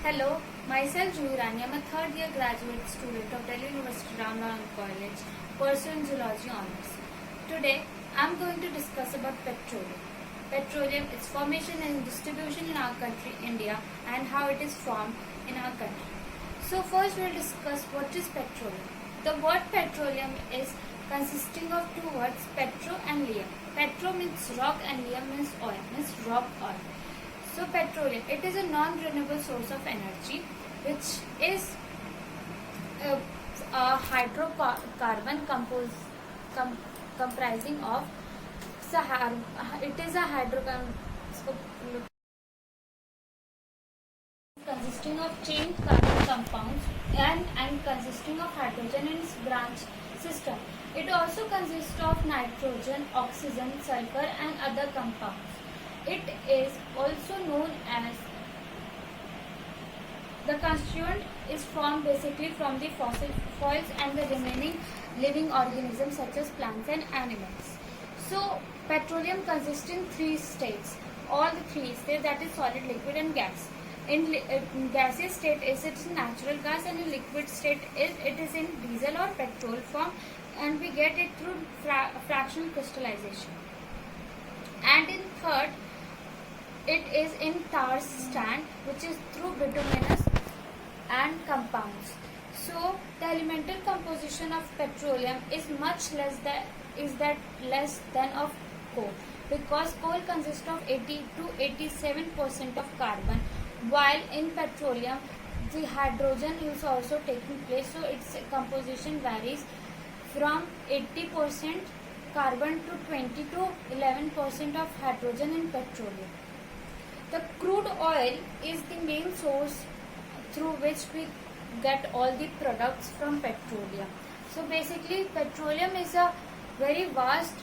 Hello, myself Juhi Rani. I'm a third year graduate student of Delhi University Ramnath College, pursuing zoology honors. Today, I'm going to discuss about petroleum. Petroleum, its formation and distribution in our country, India, and how it is formed in our country. So first we'll discuss what is petroleum. The word petroleum is consisting of two words, petro and lium. Petro means rock and lium means oil, means rock oil. So petroleum, it is a non-renewable source of energy which is a hydrocarbon comprising of it is a hydrocarbon consisting of chain carbon compounds and consisting of hydrogen in its branch system. It also consists of nitrogen, oxygen, sulfur and other compounds. It is also known as the constituent is formed basically from the fossil fuels and the remaining living organisms such as plants and animals. So petroleum consists in three states. All the three states, that is solid, liquid and gas. In gaseous state is its natural gas, and in liquid state it is in diesel or petrol form, and we get it through fractional crystallization. And in third, it is in tar sand, which is through bituminous and compounds. So the elemental composition of petroleum is much less than of coal, because coal consists of 80 to 87% of carbon, while in petroleum the hydrogen is also taking place, so its composition varies from 80% carbon to 20 to 11% of hydrogen in petroleum. The crude oil is the main source through which we get all the products from petroleum. So basically petroleum is a very vast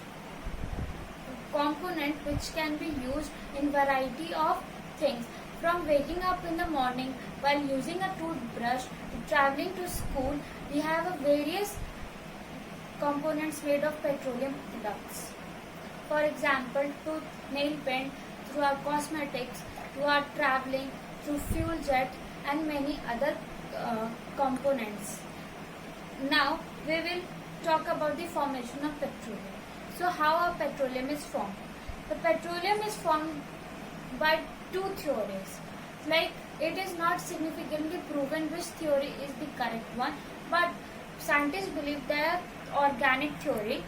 component which can be used in variety of things, from waking up in the morning while using a toothbrush to traveling to school. We have various components made of petroleum products. For example, to nail paint, through our cosmetics, to our traveling, through fuel jet and many other components. Now we will talk about the formation of petroleum. So how a petroleum is formed? The petroleum is formed by two theories. Like, it is not significantly proven which theory is the correct one, but scientists believe that organic theory,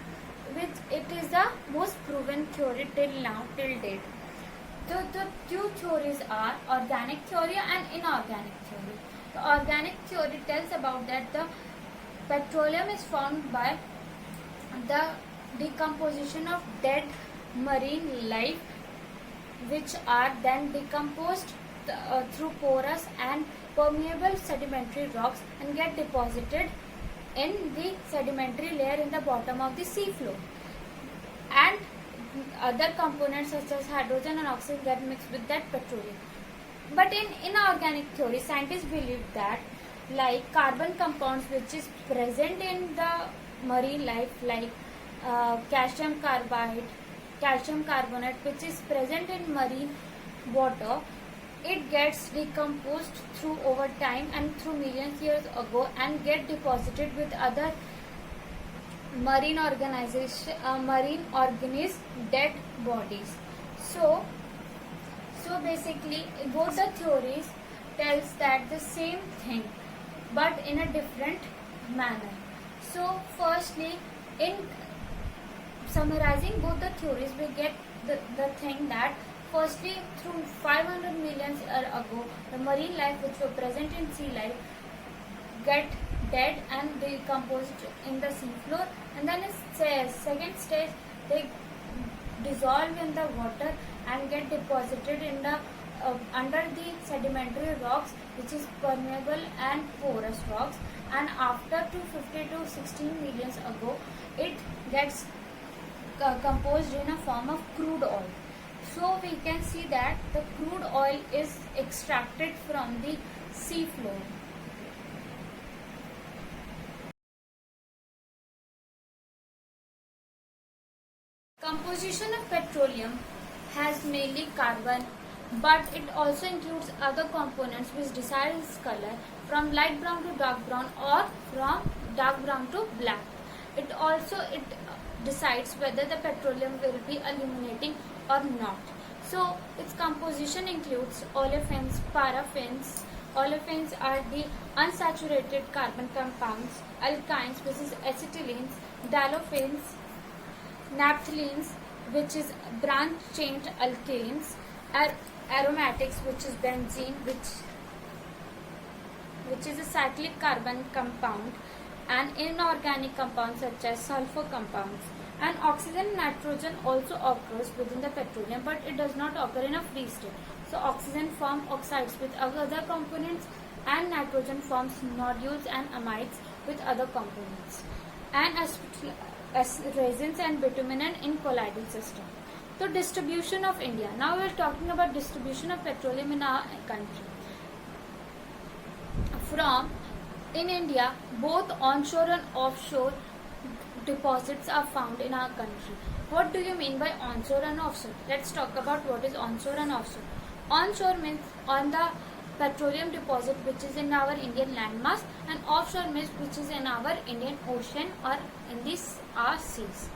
which it is the most proven theory till now, till date. The two theories are organic theory and inorganic theory. The organic theory tells about that the petroleum is formed by the decomposition of dead marine life, which are then decomposed through porous and permeable sedimentary rocks and get deposited in the sedimentary layer in the bottom of the sea floor. And other components such as hydrogen and oxygen get mixed with that petroleum. But in inorganic theory, scientists believe that like carbon compounds which is present in the marine life, like calcium carbide, calcium carbonate, which is present in marine water, it gets decomposed through over time and through millions years ago and get deposited with other marine organisms dead bodies. So basically both the theories tells that the same thing but in a different manner. So firstly, in summarizing both the theories, we get the thing that firstly, through 500 million years ago, the marine life which were present in sea life get dead and decomposed in the sea floor, and then in second stage they dissolve in the water and get deposited in the under the sedimentary rocks, which is permeable and porous rocks, and after 250 to 16 million ago it gets composed in a form of crude oil. So we can see that the crude oil is extracted from the sea floor. Composition of petroleum has mainly carbon, but it also includes other components which decide its color from light brown to dark brown or from dark brown to black. It decides whether the petroleum will be illuminating or not. So its composition includes olefins, paraffins. Olefins are the unsaturated carbon compounds, alkynes, which is acetylenes, diphenyls, naphthalenes, which is branch-chain alkanes, aromatics, which is benzene, which is a cyclic carbon compound, and inorganic compounds such as sulfur compounds. And oxygen and nitrogen also occurs within the petroleum, but it does not occur in a free state. So oxygen forms oxides with other components, and nitrogen forms nodules and amides with other components, and as resins and bitumen in colloidal system. So distribution of India. Now we are talking about distribution of petroleum in our country. In India, both onshore and offshore deposits are found in our country. What do you mean by onshore and offshore? Let's talk about what is onshore and offshore. Onshore means on the petroleum deposit which is in our Indian landmass, and offshore means which is in our Indian ocean or in our seas.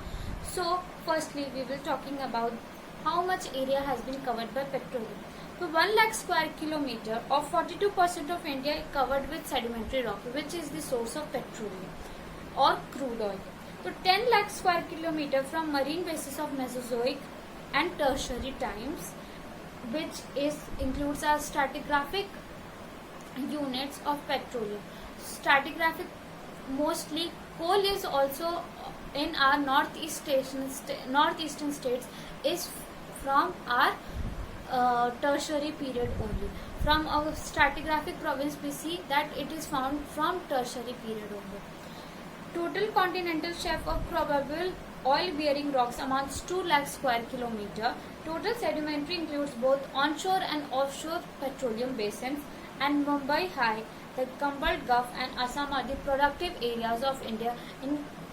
So firstly we will talking about how much area has been covered by petroleum. So 1 lakh square kilometer or 42% of India is covered with sedimentary rock, which is the source of petroleum or crude oil. So 10 lakh square kilometer from marine bases of Mesozoic and Tertiary times, which includes our stratigraphic units of petroleum. Stratigraphic, mostly coal is also in our northeastern states, is from our tertiary period only. From our stratigraphic province we see that it is found from tertiary period only. Total continental shelf of probable oil bearing rocks amounts 2 lakh square kilometer. Total sedimentary includes both onshore and offshore petroleum basins, and Mumbai High, the Chambal Gulf and Assam are the productive areas of India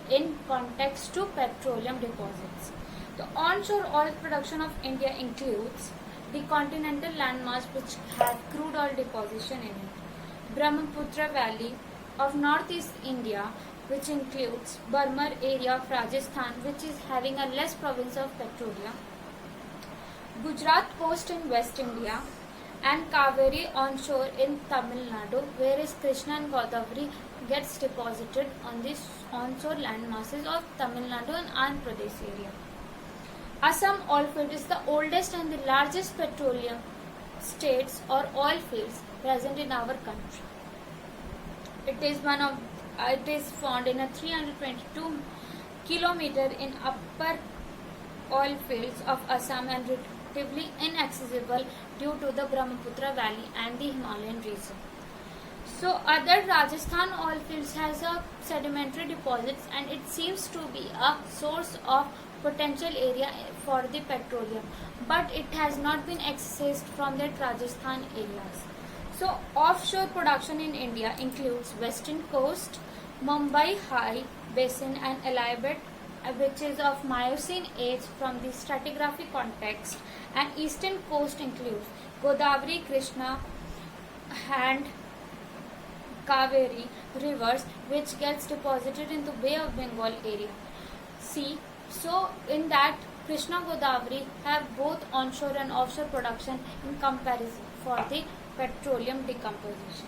in context to petroleum deposits. The onshore oil production of India includes the continental landmass which have crude oil deposition in it, Brahmaputra Valley of northeast India, which includes Barmar area of Rajasthan, which is having a less province of petroleum, Gujarat coast in West India, and Kaveri onshore in Tamil Nadu, whereas Krishna and Godavari gets deposited on the onshore land masses of Tamil Nadu and Andhra Pradesh area. Assam oil field is the oldest and the largest petroleum states or oil fields present in our country. It is found in a 322 kilometer in upper oil fields of Assam and relatively inaccessible due to the Brahmaputra Valley and the Himalayan region. So other Rajasthan oil fields has a sedimentary deposits, and it seems to be a source of potential area for the petroleum, but it has not been accessed from that Rajasthan areas. So offshore production in India includes western coast, Mumbai High Basin and Elizabeth, which is of Miocene age from the stratigraphic context, and eastern coast includes Godavari, Krishna and Kaveri rivers, which gets deposited in the Bay of Bengal area. See, so in that Krishna Godavari have both onshore and offshore production in comparison for the petroleum decomposition.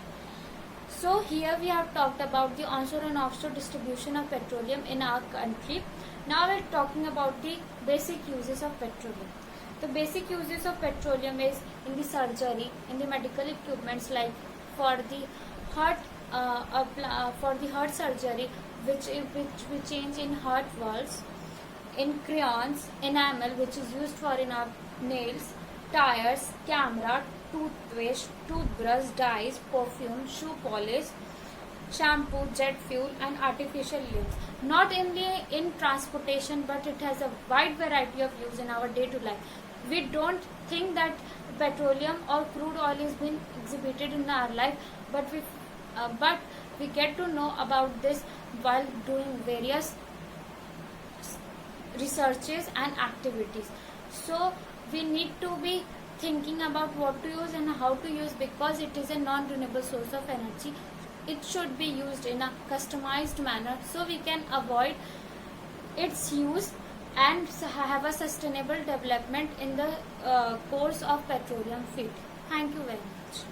So here we have talked about the onshore and offshore distribution of petroleum in our country. Now we are talking about the basic uses of petroleum. The basic uses of petroleum is in the surgery, in the medical equipments like for the heart surgery, which we change in heart valves, in crayons, enamel, which is used for in our nails, tires, camera, toothpaste, toothbrush, dyes, perfume, shoe polish, shampoo, jet fuel, and artificial limbs. Not only in transportation, but it has a wide variety of use in our day-to-day life. We don't think that petroleum or crude oil is being exhibited in our life, but we get to know about this while doing various researches and activities. So we need to be thinking about what to use and how to use, because it is a non-renewable source of energy. It should be used in a customized manner so we can avoid its use and have a sustainable development in the course of petroleum field. Thank you very much.